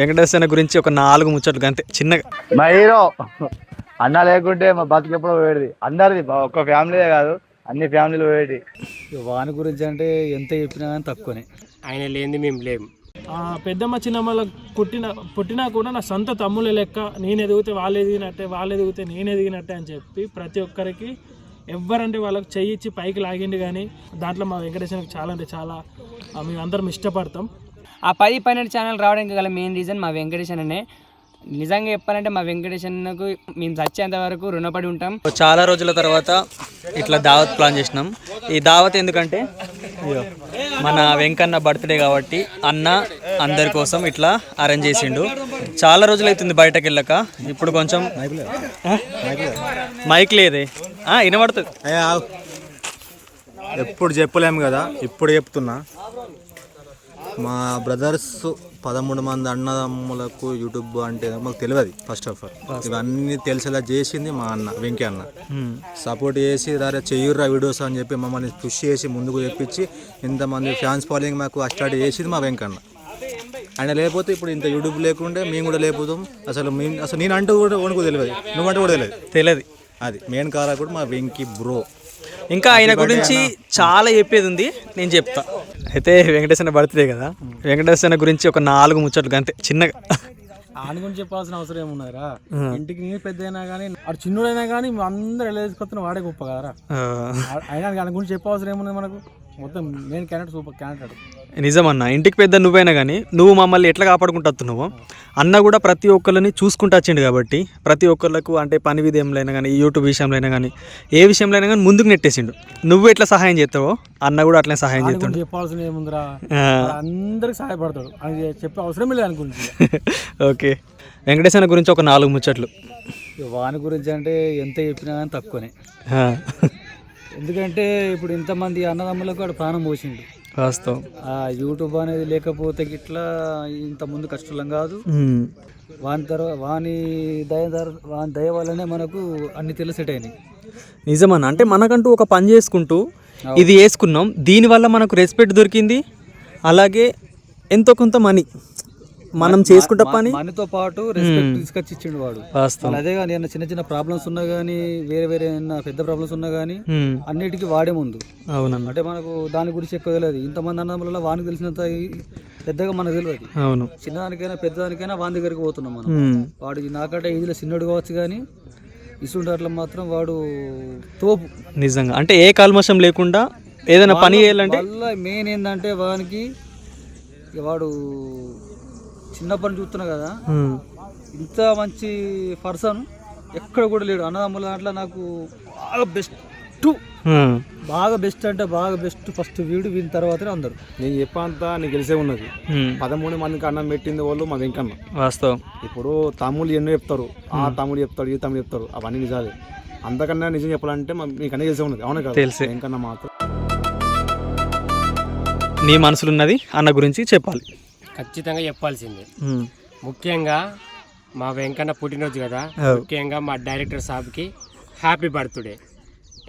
వెంకటేశ్వర గురించి ఒక 4 ముచ్చట్లు అంతే చిన్నగా. మా హీరో అన్న లేకుంటే మా బతుకు ఎప్పుడో పోయేది. అందరిది ఒక్క ఫ్యామిలీయే కాదు, అన్ని ఫ్యామిలీలు పోయేది. వాని గురించి అంటే ఎంత చెప్పినా కానీ తక్కువనే. ఆయన లేనిది మేము లేము. పెద్దమ్మ చిన్నమ్మల పుట్టినా కూడా నా సొంత తమ్ముళ్ళ లెక్క, నేను ఎదిగితే వాళ్ళు ఎదిగినట్టే, వాళ్ళు ఎదిగితే నేను ఎదిగినట్టే అని చెప్పి ప్రతి ఒక్కరికి ఎవరంటే వాళ్ళకి చెయ్యిచ్చి పైకి లాగిండి. కానీ దాంట్లో మా వెంకటేశ్వరకి చాలా అంటే చాలా మేమందరం ఇష్టపడతాం. ఆ 10-12 ఛానల్ రావడానికి గల మెయిన్ రీజన్ మా వెంకటేశ్వరనే. నిజంగా చెప్పాలంటే మా వెంకటేశ్వరకు మేము చచ్చేంత వరకు రుణపడి ఉంటాం. చాలా రోజుల తర్వాత ఇట్లా దావత్ ప్లాన్ చేసినాం. ఈ దావత్ ఎందుకంటే మన వెంకన్న బర్త్డే కాబట్టి అన్న అందరి కోసం ఇట్లా అరేంజ్ చేసిండు. చాలా రోజులు అవుతుంది బయటకు వెళ్ళక. ఇప్పుడు కొంచెం మైక్ లేదే, వినబడుతుంది. ఎప్పుడు చెప్పలేము కదా, ఇప్పుడు చెప్తున్నా. మా బ్రదర్స్ 13 మంది అన్నదమ్ములకు యూట్యూబ్ అంటే మాకు తెలియదు. ఫస్ట్ ఆఫ్ ఆల్ ఇవన్నీ తెలిసేలా చేసింది మా అన్న వెంకీ అన్న. సపోర్ట్ చేసి రారే చెయ్యుర్రా వీడియోస్ అని చెప్పి మమ్మల్ని పుష్ చేసి ముందుకు తెప్పించి ఇంతమంది ఫ్యాన్స్ ఫాలోయింగ్ మాకు స్టార్ట్ చేసింది మా వెంకన్న. ఆయన లేకపోతే ఇప్పుడు ఇంత యూట్యూబ్ లేకుంటే మేము కూడా లేకపోతాం. అసలు నేను అంటూ కూడా వణుకు తెలియదు, నువ్వంటూ కూడా తెలియదు. అది మెయిన్ కారకుడు మా వెంకీ బ్రో. ఇంకా ఆయన గురించి చాలా చెప్పేది ఉంది, నేను చెప్తా. అయితే వెంకటేశ్వర బర్త్డే కదా, వెంకటేశ్వర గురించి ఒక 4 ముచ్చట్లు అంతే చిన్నగా. ఆయన గురించి చెప్పాల్సిన అవసరం ఏమున్నారా? ఇంటికి నేను పెద్ద అయినా కానీ ఆడు చిన్నోడైనా కానీ అందరూ ఎలా తీసుకొస్తున్నా వాడే గొప్ప కదరా. అయినా ఆయన గురించి చెప్పవసరం ఏమున్నది మనకు? మొత్తం మెయిన్ క్యాండిడేట్, సూపర్ క్యాండిడేట్. నిజమన్నా, ఇంటికి పెద్ద నువ్వైనా కానీ నువ్వు మమ్మల్ని ఎట్లా కాపాడుకుంటున్నావు. అన్న కూడా ప్రతి ఒక్కరిని చూసుకుంటూ వచ్చిండు కాబట్టి ప్రతి ఒక్కళ్ళకు అంటే పని విధంలో అయినా కానీ, యూట్యూబ్ విషయంలో అయినా కానీ, ఏ విషయంలో అయినా కానీ ముందుకు నెట్టేసిండు. నువ్వు ఎట్లా సహాయం చేస్తావో అన్న కూడా అట్లనే సహాయం చేస్తాడు. చెప్పాల్సిన ఏముందిరా, అందరికి సహాయపడతాడు. అని చెప్పే అవసరం లేదు అనుకుంటుంది. ఓకే, వెంకటేశ్వర గురించి ఒక 4 ముచ్చట్లు. వాని గురించి అంటే ఎంత చెప్పినా కానీ తక్కువనే. ఎందుకంటే ఇప్పుడు ఇంతమంది అన్నదమ్ములకు వాడు ప్రాణం పోసిండు. వాస్తవం. యూట్యూబ్ అనేది లేకపోతే గిట్లా ఇంత ముందు కష్టం కాదు. వాని దయ వల్లనే మనకు అన్ని తెలిసేట్ అయినాయి. నిజమన్నా, అంటే మనకంటూ ఒక పని చేసుకుంటూ ఇది వేసుకున్నాం, దీనివల్ల మనకు రెస్పెక్ట్ దొరికింది. అలాగే ఎంతో కొంత మనీ మనం చేసుకుంటా పని, మనతో పాటు రెస్పెక్ట్ తీసుకొచ్చి ఇచ్చిండు వాడు. అదే కానీ ఏమన్నా చిన్న చిన్న ప్రాబ్లమ్స్ ఉన్నా కానీ, వేరే పెద్ద ప్రాబ్లమ్స్ ఉన్నా కానీ అన్నిటికీ వాడే ముందు. అవునన్నా, అంటే మనకు దాని గురించి ఎక్కువ తెలియదు. ఇంతమంది అన్నదమ్ములలో వానికి తెలిసినంత పెద్దగా మనకు తెలియదు. అవును, చిన్నదానికైనా పెద్దదానికైనా వాని దగ్గరికి పోతున్నాం మనం. వాడు నాకంటే ఏజ్లో చిన్నోడు కావచ్చు కానీ ఇసుంటి అట్లా మాత్రం వాడు తోపు. నిజంగా, అంటే ఏ కల్మషం లేకుండా ఏదైనా పని చేయాలంటే మెయిన్ ఏంటంటే వానికి వాడు చిన్నప్పటి నుంచి చూస్తున్నా కదా, ఇంత మంచి పర్సన్ ఎక్కడ కూడా లేడు. అన్నదమ్ముల దాంట్లో నాకు బాగా బెస్ట్ అంటే బాగా బెస్ట్ ఫస్ట్ వీని తర్వాతనే అందరు. నేను చెప్పంతా నీకు తెలిసే ఉన్నది. 13 మందికి అన్నం పెట్టింది వాళ్ళు మా వెంకన్న. వాస్తవం. ఇప్పుడు తమ్ముళ్ళు ఎన్నో చెప్తారు, ఆ తమ్ముడు చెప్తాడు, ఈ తమ్ముడు చెప్తారు, అవన్నీ నిజాలే. అంతకన్నా నిజం చెప్పాలంటే మీకు అన్నీ తెలిసే ఉన్నది. అవునా కదా? తెలిసే. వెంకన్న మాత్రం నీ మనసులో ఉన్నది అన్న గురించి చెప్పాలి, ఖచ్చితంగా చెప్పాల్సిందే. ముఖ్యంగా మా వెంకన్న పుట్టినరోజు కదా, ముఖ్యంగా మా డైరెక్టర్ సాబ్కి హ్యాపీ బర్త్డే.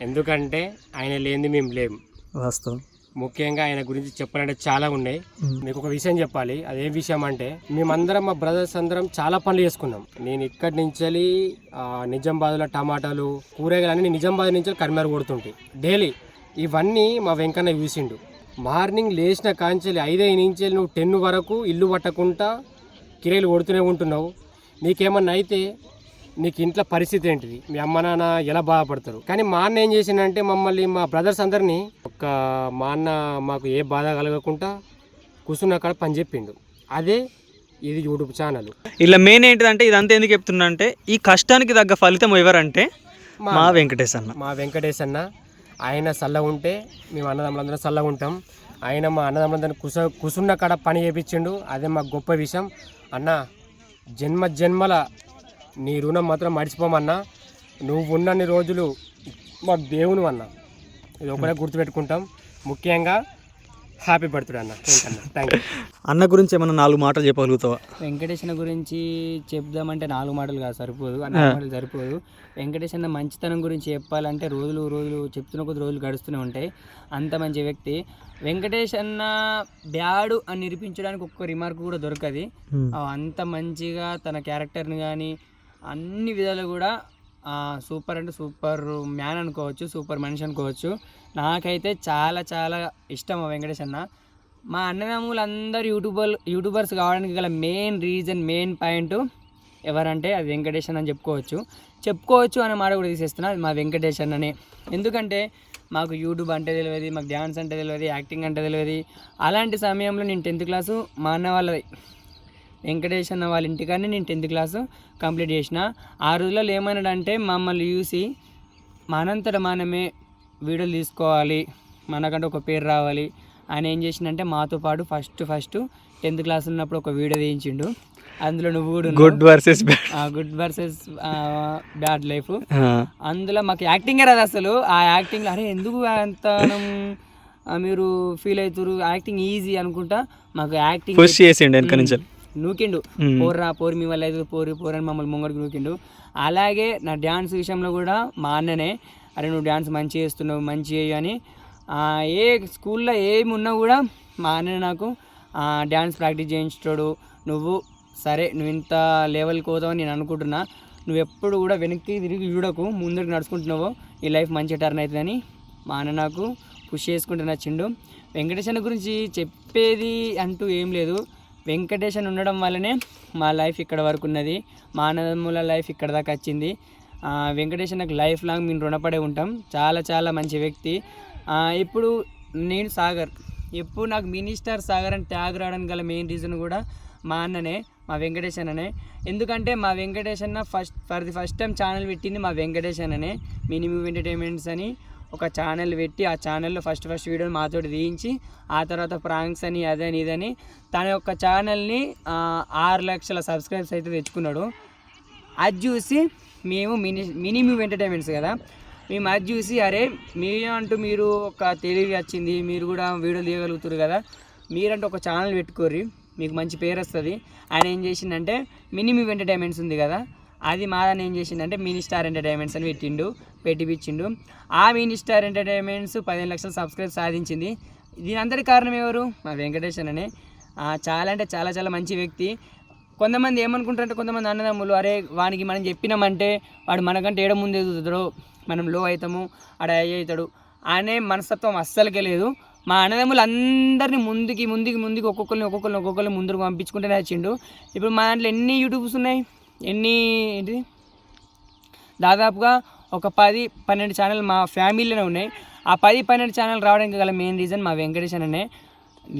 ఎందుకంటే ఆయన లేనిది మేము లేము. వాస్తవం. ముఖ్యంగా ఆయన గురించి చెప్పాలంటే చాలా ఉన్నాయి. మీకు ఒక విషయం చెప్పాలి. అదేం విషయం అంటే, మేమందరం మా బ్రదర్స్ అందరం చాలా పనులు చేసుకున్నాం. నేను ఇక్కడి నుంచి నిజామాబాద్లో టమాటాలు, కూరగాయలు నేను నిజామాబాద్ నుంచి కరిమేర కొడుతుంటే డైలీ ఇవన్నీ మా వెంకన్న చూసిండు. మార్నింగ్ లేచిన కాంచెలు 5 నుంచి నువ్వు 10 వరకు ఇల్లు పట్టకుండా కిరాయిలు కొడుతూనే ఉంటున్నావు. నీకేమన్నా అయితే నీకు ఇంట్లో పరిస్థితి ఏంటిది? మీ అమ్మ నాన్న ఎలా బాధపడతారు? కానీ మా అన్న ఏం చేసిందంటే మమ్మల్ని మా బ్రదర్స్ అందరినీ మా అన్న మాకు ఏ బాధ కలగకుండా కూర్చున్న కాడ పని చెప్పిండు. అదే ఇది యూట్యూబ్ ఛానల్. ఇలా మెయిన్ ఏంటిదంటే ఇదంతా ఎందుకు చెప్తున్నా అంటే, ఈ కష్టానికి తగ్గ ఫలితం ఎవరంటే మా వెంకటేశ్ అన్న. మా వెంకటేశ్ అన్న. ఆయన చల్లగా ఉంటే మేము అన్నదమ్ములందరం చల్లగా ఉంటాం. ఆయన మా అన్నదమ్ములందరినీ కూసున్న కాడ పని చేయించిండు. అదే మాకు గొప్ప విషయం. అన్న, జన్మల నీ రుణం మాత్రం మర్చిపోమన్నా. నువ్వు ఉన్నన్ని రోజులు మాకు దేవుని అన్న. ఇది ఒకటే గుర్తుపెట్టుకుంటాం. ముఖ్యంగా హ్యాపీ బర్త్డే అన్న. Thank you. అన్న గురించి ఏమన్నా 4 మాటలు చెప్పగలుగుతావా? వెంకటేష్ అన్న గురించి చెప్దామంటే 4 మాటలు కాదు, సరిపోదు. 4 మాటలు సరిపోదు. వెంకటేష్ అన్న మంచితనం గురించి చెప్పాలంటే రోజులు చెప్తున్న కొద్ది రోజులు గడుస్తూనే ఉంటాయి. అంత మంచి వ్యక్తి వెంకటేష్ అన్న. బ్యాడు అని నిరూపించడానికి ఒక్క రిమార్క్ కూడా దొరకది. అంత మంచిగా తన క్యారెక్టర్ని కానీ అన్ని విధాలు కూడా సూపర్ అంటే సూపర్ మ్యాన్ అనుకోవచ్చు, సూపర్ మనిషి అనుకోవచ్చు. నాకైతే చాలా చాలా ఇష్టం ఆ వెంకటేష్ అన్న. మా అన్నదమ్ములు అందరూ యూట్యూబర్స్ కావడానికి గల మెయిన్ పాయింట్ ఎవరంటే అది వెంకటేష్ అన్న అని చెప్పుకోవచ్చు అనే మాట కూడా తీసేస్తున్నా, అది మా వెంకటేష్ అన్ననే. ఎందుకంటే మాకు యూట్యూబ్ అంటే తెలియదు, మాకు డ్యాన్స్ అంటే తెలియదు, యాక్టింగ్ అంటే తెలియదు. అలాంటి సమయంలో నేను 10th క్లాసు మా అన్న వాళ్ళది వెంకటేష్ అన్న వాళ్ళ ఇంటికానే నేను 10th క్లాసు కంప్లీట్ చేసిన. ఆ రోజులలో ఏమన్నాడంటే మమ్మల్ని చూసి మనంతట మనమే వీడియోలు తీసుకోవాలి, మనకంటే ఒక పేరు రావాలి ఆయన ఏం చేసిందంటే మాతో పాటు ఫస్ట్ 10th క్లాస్ ఉన్నప్పుడు ఒక వీడియో తీయించిండు. అందులో నువ్వు కూడా గుడ్ వర్సెస్ బ్యాడ్ లైఫ్. అందులో మాకు యాక్టింగే రాదు అసలు. ఆ యాక్టింగ్ అరే ఎందుకు అంత మీరు ఫీల్ అవుతారు, యాక్టింగ్ ఈజీ అనుకుంటా మాకు యాక్టింగ్ నూకిండు. పోరి మీ వల్ల అయితే పోరని మమ్మల్ని ముంగడికి నూకిండు. అలాగే నా డ్యాన్స్ విషయంలో కూడా మా అన్ననే అరే నువ్వు డ్యాన్స్ మంచిగా చేస్తున్నావు, మంచి చేయు అని. ఏ స్కూల్లో ఏమున్నా కూడా మా అన్న నాకు డ్యాన్స్ ప్రాక్టీస్ చేయించాడు. నువ్వు ఇంత లెవెల్కి పోతావని నేను అనుకుంటున్నా, నువ్వు ఎప్పుడు కూడా వెనక్కి తిరిగి చూడకు, ముందుకు నడుచుకుంటున్నావు, ఈ లైఫ్ మంచి టర్న్ అవుతుందని మా అన్న నాకు పుష్ చేసుకుంటూ నచ్చిండు. వెంకటేష్ అన్న గురించి చెప్పేది అంటూ ఏం లేదు. వెంకటేష్ అన్న ఉండడం వల్లనే మా లైఫ్ ఇక్కడ వరకు ఉన్నది, మా అన్నదమ్ముల లైఫ్ ఇక్కడ దాకా వచ్చింది. వెంకటేష్ అన్నకు లైఫ్ లాంగ్ మేము రుణపడే ఉంటాం. చాలా చాలా మంచి వ్యక్తి. ఇప్పుడు నేను సాగర్, ఎప్పుడు నాకు మినిస్టర్ సాగర్ అని ట్యాగ్ రావడానికి గల మెయిన్ రీజన్ కూడా మా అన్ననే, మా వెంకటేష్ అన్ననే. ఎందుకంటే మా వెంకటేష్ అన్న for the first time channel పెట్టింది మా వెంకటేష్ అన్ననే. మినిమమ్ ఎంటర్టైన్మెంట్స్ అని ఒక ఛానల్ పెట్టి ఆ ఛానల్లో ఫస్ట్ వీడియోని మాతోటి తీయించి ఆ తర్వాత ప్రాంక్స్ అని అదని ఇదని తన యొక్క ఛానల్ని 6 లక్షల సబ్స్క్రైబ్స్ అయితే తెచ్చుకున్నాడు. అది చూసి మేము మినిమమ్ ఎంటర్టైన్మెంట్స్ కదా, మేము అది చూసి అరే మీరు ఒక తెలివి వచ్చింది, మీరు కూడా వీడియోలు తీయగలుగుతారు కదా, మీరంటే ఒక ఛానల్ పెట్టుకోర్రి, మీకు మంచి పేరు వస్తుంది. ఆయన ఏం చేసిందంటే మినిమమ్ ఎంటర్టైన్మెంట్స్ ఉంది కదా, అది మాదని ఏం చేసిందంటే మినీ స్టార్ ఎంటర్టైన్మెంట్స్ అని పెట్టిపించిండు. ఆ మినీ స్టార్ ఎంటర్టైన్మెంట్స్ 15 లక్షల సబ్స్క్రైబ్ సాధించింది. దీని అందరి కారణం ఎవరు? మా వెంకటేష్ అన్ననే. చాలా అంటే చాలా చాలా మంచి వ్యక్తి. కొంతమంది ఏమనుకుంటారంటే కొంతమంది అన్నదమ్ములు అరే వానికి మనం చెప్పినామంటే వాడు మనకంటే ఏడ ముందు ఎదుగుతాడో, మనం లో అవుతాము, ఆడ అవుతాడు అనే మనస్తత్వం అస్సలకే లేదు. మా అన్నదమ్ములు అందరినీ ముందుకి ఒక్కొక్కరిని ముందుకు పంపించుకుంటేనే వచ్చిండు. ఇప్పుడు మా దాంట్లో ఎన్ని యూట్యూబ్స్ ఉన్నాయి, దాదాపుగా ఒక 10-12 ఛానల్ మా ఫ్యామిలీలోనే ఉన్నాయి. ఆ 10-12 ఛానల్ రావడానికి గల మెయిన్ రీజన్ మా వెంకటేష్ అన్ననే.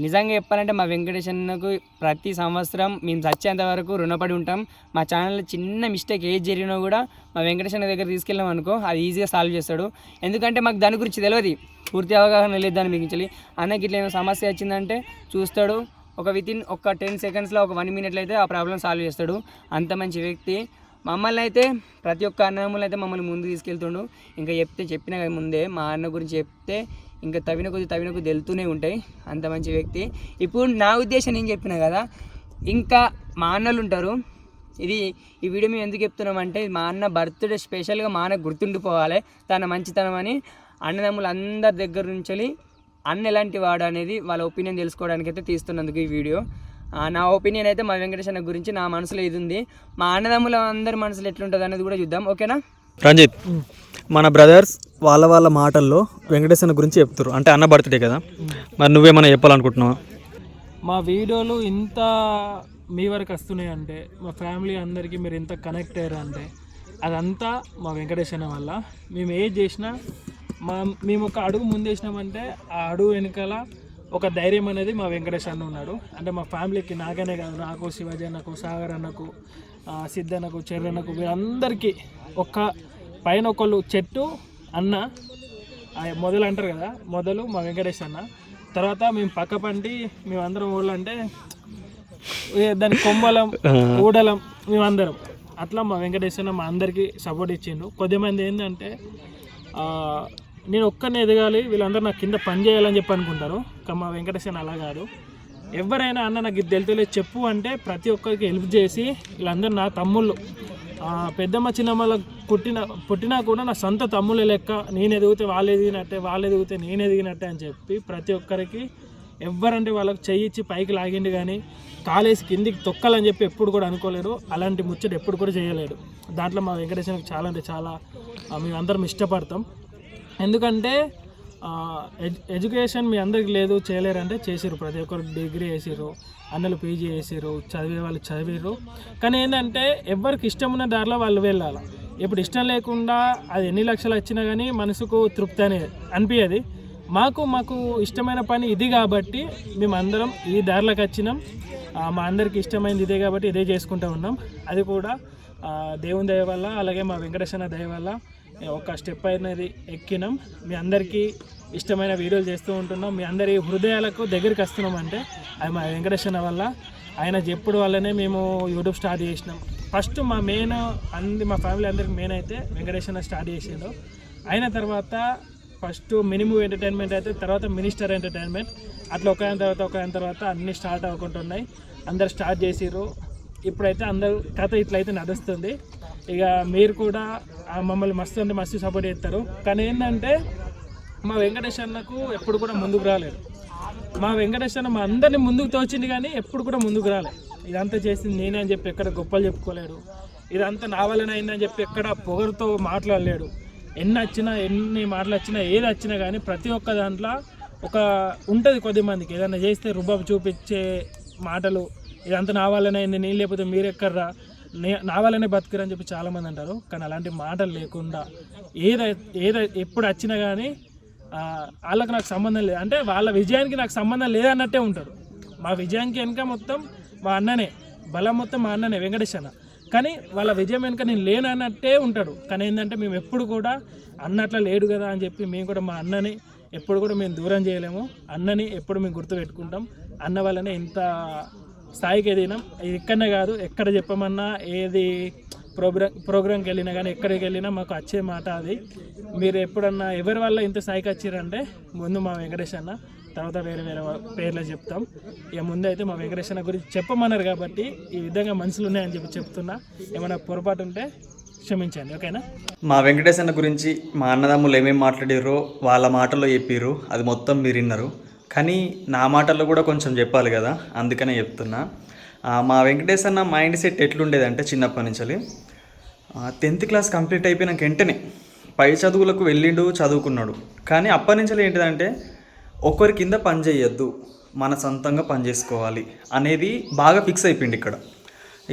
నిజంగా చెప్పాలంటే మా వెంకటేష్ అన్నకు ప్రతి సంవత్సరం మేము చచ్చేంత వరకు రుణపడి ఉంటాం. మా ఛానల్లో చిన్న మిస్టేక్ ఏది జరిగినా కూడా మా వెంకటేష్ అన్న దగ్గర తీసుకెళ్ళాం అనుకో అది ఈజీగా సాల్వ్ చేస్తాడు. ఎందుకంటే మాకు దాని గురించి తెలియదు, పూర్తి అవగాహన లేదు దాన్ని మిగించాలి. అన్నకి ఇట్లా ఏమైనా సమస్య వచ్చిందంటే చూస్తాడు, వితిన్ ఒక 10 సెకండ్స్లో 1 మినిట్లో అయితే ఆ ప్రాబ్లం సాల్వ్ చేస్తాడు. అంత మంచి వ్యక్తి. మమ్మల్ని అయితే ప్రతి ఒక్క అన్నదమ్ములు అయితే మమ్మల్ని ముందు తీసుకెళ్తుండు. ఇంకా చెప్పిన ముందే మా అన్న గురించి చెప్తే ఇంకా తవిన కొద్ది తెలుతూనే ఉంటాయి. అంత మంచి వ్యక్తి. ఇప్పుడు నా ఉద్దేశం నేను చెప్పిన కదా, ఇంకా మా అన్నలు ఉంటారు. ఈ వీడియో మేము ఎందుకు చెప్తున్నామంటే మా అన్న బర్త్డే స్పెషల్గా మా అన్న గుర్తుండిపోవాలి తన మంచితనం అని. అన్నదమ్ములు అందరి దగ్గర నుంచి అన్న ఎలాంటి వాడు అనేది వాళ్ళ ఒపీనియన్ తెలుసుకోవడానికి అయితే తీస్తున్నందుకు ఈ వీడియో. నా ఒపీనియన్ అయితే మా వెంకటేష్ అన్న గురించి నా మనసులో ఇది ఉంది. మా అన్నదమ్ముల అందరి మనసులో ఎట్లుంటుంది అనేది కూడా చూద్దాం. ఓకేనా రంజిత్? మన బ్రదర్స్ వాళ్ళ మాటల్లో వెంకటేష్ అన్న గురించి చెప్తారు, అంటే అన్న బర్త్డే కదా, మరి నువ్వేమైనా చెప్పాలనుకుంటున్నావా? మా వీడియోలు ఇంత మీ వరకు వస్తున్నాయి అంటే, మా ఫ్యామిలీ అందరికీ మీరు ఇంత కనెక్ట్ అయ్యారు అంటే అదంతా మా వెంకటేష్ అన్న వల్ల. మేము ఏది చేసినా మేము ఒక అడుగు ముందేసినామంటే ఆ అడుగు వెనకాల ఒక ధైర్యం అనేది మా వెంకటేష్ అన్న ఉన్నాడు. అంటే మా ఫ్యామిలీకి, నాకనే కాదు, నాకు, శివాజీ అన్నకు, సాగర్ అన్నకు, సిద్ధన్నకు, చెర్రన్నకు, వీళ్ళందరికీ ఒక్క పైన ఒకళ్ళు చెట్టు అన్న మొదలు అంటారు కదా, మొదలు మా వెంకటేష్ అన్న. తర్వాత మేము పక్క పంటి మేమందరం ఊళ్ళో అంటే దాని కొమ్మలం ఊడలం మేమందరం అట్లా మా వెంకటేష్ అన్న మా అందరికీ సపోర్ట్ ఇచ్చిండు. కొద్దిమంది ఏంటంటే నేను ఒక్కరిని ఎదగాలి, వీళ్ళందరూ నాకు కింద పని చేయాలని చెప్పి అనుకుంటారు. కానీ మా వెంకటేష్ అన్న అలా కాదు. ఎవరైనా అన్న నాకు ఇది తెలియలేదు చెప్పు అంటే ప్రతి ఒక్కరికి హెల్ప్ చేసి, వీళ్ళందరూ నా తమ్ముళ్ళు, పెద్దమ్మ చిన్నమ్మల పుట్టినా కూడా నా సొంత తమ్ముళ్ళ లెక్క. నేను ఎదిగితే వాళ్ళు ఎదిగినట్టే, వాళ్ళు ఎదిగితే నేను ఎదిగినట్టే అని చెప్పి ప్రతి ఒక్కరికి ఎవరంటే వాళ్ళకి చెయ్యిచ్చి పైకి లాగిండి, కానీ కాలేసి కిందికి తొక్కాలని చెప్పి ఎప్పుడు కూడా అనుకోలేడు. అలాంటి ముచ్చట ఎప్పుడు కూడా చేయలేడు. దాంట్లో మా వెంకటేశ్వరకి చాలా అంటే చాలా మేము అందరం ఇష్టపడతాం. ఎందుకంటే ఎడ్యుకేషన్ మీ అందరికి లేదు, చేయలేరంటే చేసిర్రు. ప్రతి ఒక్కరు డిగ్రీ చేసిర్రు, అన్నలు పీజీ చేసిర్రు, చదివే వాళ్ళు చదివిర్రు. కానీ ఏంటంటే ఎవరికి ఇష్టం ఉన్న దారిలో వాళ్ళు వెళ్ళాలి. ఇప్పుడు ఇష్టం లేకుండా అది ఎన్ని లక్షలు వచ్చినా కానీ మనసుకు తృప్తి అనేది అనిపించదు. మాకు ఇష్టమైన పని ఇది కాబట్టి మేమందరం ఈ దారిలోకి వచ్చినాం. మా అందరికి ఇష్టమైనది ఇదే కాబట్టి ఇదే చేసుకుంటూ ఉన్నాం. అది కూడా దేవుని దయ వల్ల, అలాగే మా వెంకటేశ్వర దయ వల్ల ఒక స్టెప్ అనేది ఎక్కినాం. మీ అందరికీ ఇష్టమైన వీడియోలు చేస్తూ ఉంటున్నాం. మీ అందరి హృదయాలకు దగ్గరికి వస్తున్నాం అంటే అది మా వెంకటేశ్వర వల్ల. ఆయన చెప్పుడు వల్లనే మేము యూట్యూబ్ స్టార్ట్ చేసినాం. ఫస్ట్ మా మెయిన్ మా ఫ్యామిలీ అందరికి మెయిన్ అయితే వెంకటేశ్వర స్టార్ట్ చేసిండు. అయిన తర్వాత ఫస్ట్ మినిమం ఎంటర్టైన్మెంట్ అయితే, తర్వాత మినిస్టర్ ఎంటర్టైన్మెంట్, అట్లా ఒకదాని తర్వాత అన్నీ స్టార్ట్ అవ్వకుంటున్నాయి. అందరు స్టార్ట్ చేసిర్రు. ఇప్పుడైతే అందరూ కథ ఇట్లయితే నడుస్తుంది. ఇక మీరు కూడా మమ్మల్ని మస్తు అంటే మస్తు సపోర్ట్ చేస్తారు. కానీ ఏంటంటే మా వెంకటేశ్వరకు ఎప్పుడు కూడా ముందుకు రాలేదు. మా వెంకటేశ్వర మా అందరినీ ముందుకు తోచింది, కానీ ఎప్పుడు కూడా ముందుకు రాలేదు. ఇదంతా చేసింది నేనే అని చెప్పి ఎక్కడ గొప్పలు చెప్పుకోలేడు. ఇదంతా నా వల్లనే అయిందని చెప్పి ఎక్కడ పొగరుతో మాట్లాడలేడు. ఎన్ని మాటలు వచ్చినా ఏది వచ్చినా కానీ ప్రతి ఒక్క దాంట్లో ఒక ఉంటుంది. కొద్దిమందికి ఏదైనా చేస్తే రుబాబు చూపించే మాటలు, ఇదంతా నా వల్లనే అయింది, నేను లేకపోతే మీరెక్కర్రా, నా వల్లనే బతుకురని చెప్పి చాలామంది అంటారు. కానీ అలాంటి మాటలు లేకుండా ఎప్పుడు వచ్చినా కానీ వాళ్ళకి నాకు సంబంధం లేదు, అంటే వాళ్ళ విజయానికి నాకు సంబంధం లేదన్నట్టే ఉంటారు. మా విజయానికి వెనుక మొత్తం మా అన్ననే, బలం మొత్తం మా అన్ననే వెంకటేశ్వర. కానీ వాళ్ళ విజయం వెనుక నేను లేనన్నట్టే ఉంటాడు. కానీ ఏంటంటే మేము ఎప్పుడు కూడా అన్నట్లా లేడు కదా అని చెప్పి మేము కూడా మా అన్నని ఎప్పుడు కూడా మేము దూరం చేయలేము. అన్నని ఎప్పుడు మేము గుర్తుపెట్టుకుంటాం. అన్న వల్లనే ఇంత స్థాయికి ఎదిగినాం. ఇది ఇక్కడనే కాదు, ఎక్కడ చెప్పమన్నా, ఏది ప్రోగ్రామ్కి వెళ్ళినా కానీ ఎక్కడికి వెళ్ళినా మాకు వచ్చే మాట అది. మీరు ఎప్పుడన్నా ఎవరి వల్ల ఇంత స్థాయికి వచ్చారంటే ముందు మా వెంకటేష్ అన్న, తర్వాత వేరే పేర్లు చెప్తాం. ఇక ముందు అయితే మా వెంకటేశ్వర గురించి చెప్పమన్నారు కాబట్టి ఈ విధంగా మనుషులు ఉన్నాయని చెప్పి చెప్తున్నా. ఏమైనా పొరపాటు ఉంటే క్షమించండి, ఓకేనా. మా వెంకటేశ్వర గురించి మా అన్నదమ్ములు ఏమేమి మాట్లాడారో వాళ్ళ మాటల్లో చెప్పారు, అది మొత్తం మీరు విన్నారు. కానీ నా మాటల్లో కూడా కొంచెం చెప్పాలి కదా, అందుకనే చెప్తున్నా. మా వెంకటేశ్వర మైండ్ సెట్ ఎట్లుండేదంటే చిన్నప్పటి నుంచి 10th క్లాస్ కంప్లీట్ అయిపోయినాక వెంటనే పై చదువులకు వెళ్ళిండు, చదువుకున్నాడు. కానీ అప్పటి నుంచి ఏంటిదంటే ఒకరి కింద పని చేయొద్దు, మన సొంతంగా పని చేసుకోవాలి అనేది బాగా ఫిక్స్ అయిపోయింది ఇక్కడ.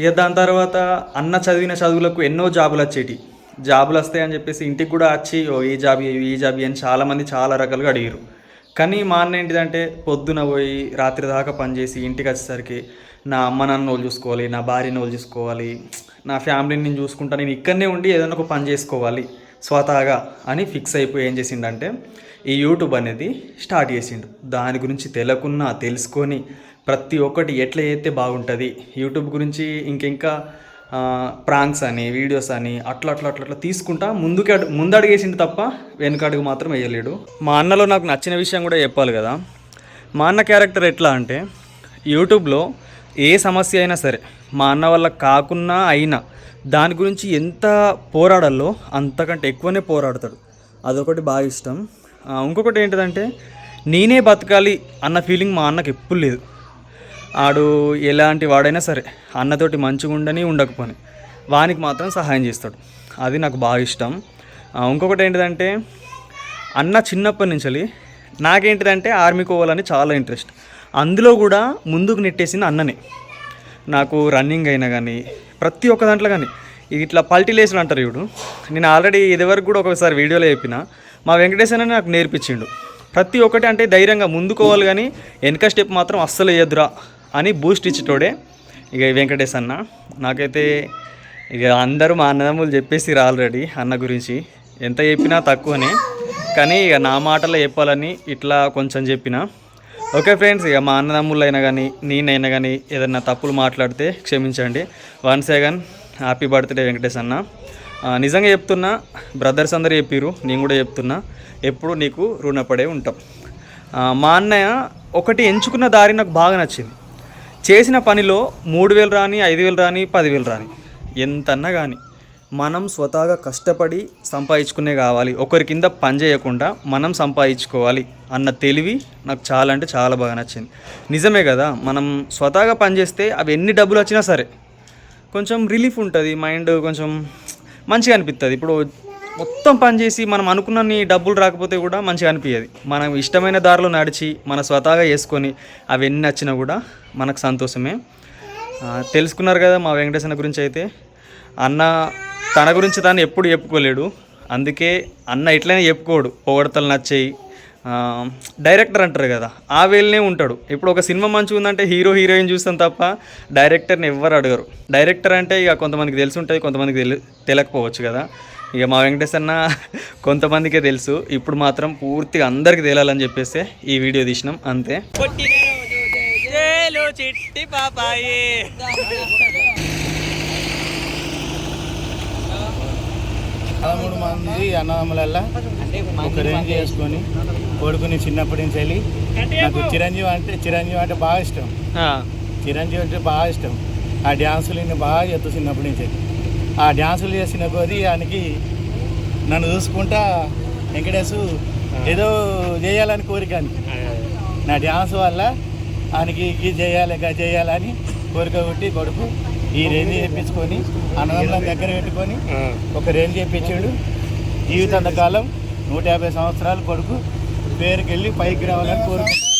ఇక దాని తర్వాత అన్న చదివిన చదువులకు ఎన్నో జాబులు వచ్చేటి, జాబులు వస్తాయని చెప్పేసి ఇంటికి కూడా వచ్చి ఈ జాబ్ అని చాలామంది చాలా రకాలుగా అడిగారు. కానీ మా అన్న ఏంటిదంటే పొద్దున పోయి రాత్రి దాకా పనిచేసి ఇంటికి వచ్చేసరికి నా అమ్మ నాన్న వాళ్ళు చూసుకోవాలి, నా భార్యని వాళ్ళు చూసుకోవాలి, నా ఫ్యామిలీని నేను చూసుకుంటా, నేను ఇక్కడనే ఉండి ఏదైనా ఒక పని చేసుకోవాలి స్వతహాగా అని ఫిక్స్ అయిపోయి ఏం చేసిండంటే ఈ యూట్యూబ్ అనేది స్టార్ట్ చేసిండు. దాని గురించి తెలియకున్నా తెలుసుకొని ప్రతి ఒక్కటి ఎట్లా చేస్తే బాగుంటుంది యూట్యూబ్ గురించి ఇంకా ప్రాంక్స్ అని వీడియోస్ అని అట్లా తీసుకుంటా ముందడుగేసిండు తప్ప వెనకడుగు మాత్రం వేయలేడు. మా అన్నలో నాకు నచ్చిన విషయం కూడా చెప్పాలి కదా. మా అన్న క్యారెక్టర్ ఎట్లా అంటే యూట్యూబ్లో ఏ సమస్య అయినా సరే మా అన్న వల్ల కాకున్నా అయినా దాని గురించి ఎంత పోరాడాలో అంతకంటే ఎక్కువనే పోరాడతాడు. అదొకటి బాగా ఇష్టం. ఇంకొకటి ఏంటిదంటే నేనే బతకాలి అన్న ఫీలింగ్ మా అన్నకి ఎప్పుడు లేదు. ఆడు ఎలాంటి వాడైనా సరే అన్నతోటి మంచిగా ఉండని ఉండకపోని వానికి మాత్రం సహాయం చేస్తాడు. అది నాకు బాగా ఇష్టం. ఇంకొకటి ఏంటిదంటే అన్న చిన్నప్పటి నుంచి నాకేంటిదంటే ఆర్మీకి పోవాలని చాలా ఇంట్రెస్ట్. అందులో కూడా ముందుకు నెట్టేసింది అన్ననే. నాకు రన్నింగ్ అయినా కానీ ప్రతి ఒక్క దాంట్లో కానీ ఇట్లా పల్టీలేసులు అంటారు చూడు, నేను ఆల్రెడీ ఇదివరకు కూడా ఒకసారి వీడియోలో చెప్పిన, మా వెంకటేశ్వర నాకు నేర్పించిండు. ప్రతి ఒక్కటి అంటే ధైర్యంగా ముందుకోవాలి కానీ వెనక స్టెప్ మాత్రం అస్సలు వేయద్దురా అని బూస్ట్ ఇచ్చేటోడే ఇక వెంకటేష్ అన్న. నాకైతే ఇక అందరూ మా అన్నదమ్ములు చెప్పేసి ఆల్రెడీ అన్న గురించి ఎంత చెప్పినా తక్కువనే, కానీ ఇక నా మాటలో చెప్పాలని ఇట్లా కొంచెం చెప్పిన. ఓకే ఫ్రెండ్స్, ఇక మా అన్నదమ్ములు అయినా కానీ నేనైనా కానీ ఏదైనా తప్పులు మాట్లాడితే క్షమించండి. Once again happy birthday Venkatesh అన్న. నిజంగా చెప్తున్నా, బ్రదర్స్ అందరూ చెప్పిరు, నేను కూడా చెప్తున్నా, ఎప్పుడు నీకు రుణపడే ఉంటాం. మా అన్నయ్య ఒకటి ఎంచుకున్న దారి నాకు బాగా నచ్చింది. చేసిన పనిలో 3,000 రాని, 5,000 రాని, 10,000 రాని, ఎంతన్నా కానీ మనం స్వతహాగా కష్టపడి సంపాదించుకునే కావాలి, ఒకరి కింద పని చేయకుండా మనం సంపాదించుకోవాలి అన్న తెలివి నాకు చాలా అంటే చాలా బాగా నచ్చింది. నిజమే కదా, మనం స్వతహాగా పని చేస్తే అవి ఎన్ని డబ్బులు వచ్చినా సరే కొంచెం రిలీఫ్ ఉంటుంది, మైండ్ కొంచెం మంచిగా అనిపిస్తుంది. ఇప్పుడు మొత్తం పని చేసి మనం అనుకున్నన్ని డబ్బులు రాకపోతే కూడా మంచిగా అనిపించేది. మనం ఇష్టమైన దారిలో నడిచి మన స్వతహాగా చేసుకొని అవి ఎన్ని నచ్చినా కూడా మనకు సంతోషమే. తెలుసుకున్నారు కదా మా వెంకటేశ్వర గురించి. అయితే అన్న తన గురించి తాను ఎప్పుడు చెప్పుకోలేడు, అందుకే అన్న ఇట్లనే చెప్పుకోడు, పొగడతలు నచ్చేయి. డైరెక్టర్ అంటారు కదా, ఆ వేళనే ఉంటాడు. ఇప్పుడు ఒక సినిమా మంచిగా ఉందంటే హీరో హీరోయిన్ చూస్తాం తప్ప డైరెక్టర్ని ఎవ్వరు అడగరు. డైరెక్టర్ అంటే ఇక కొంతమందికి తెలిసి ఉంటుంది, కొంతమందికి తెలియకపోవచ్చు కదా. ఇక మా వెంకటేష్ అన్న కొంతమందికే తెలుసు, ఇప్పుడు మాత్రం పూర్తిగా అందరికీ తెలియాలని చెప్పేసి ఈ వీడియో తీసినాం అంతే. 13 మంది అన్నదమ్ములల్లా ఒక రేంజ్ చేసుకొని కొడుకుని చిన్నప్పటి నుంచి వెళ్ళి నాకు చిరంజీవి అంటే బాగా ఇష్టం. చిరంజీవి అంటే బాగా ఇష్టం. ఆ డ్యాన్సులు బాగా చేస్తూ చిన్నప్పటి నుంచి. ఆ డ్యాన్సులు చేసిన కొద్దీ ఆయనకి నన్ను చూసుకుంటా వెంకటేశ్ ఏదో చేయాలని కోరిక. నా డ్యాన్స్ వల్ల ఆయనకి ఇది చేయాలని కోరిక కొట్టి కొడుకు ఈ రేంజ్ చేయించుకొని అన్నదమ్ములను దగ్గర పెట్టుకొని ఒక రేంజ్ చేయించాడు. జీవితాంతకాలం 150 సంవత్సరాలు కొడుకు పేరుకెళ్ళి పైకి రావాలని కోరుకుంటున్నాను.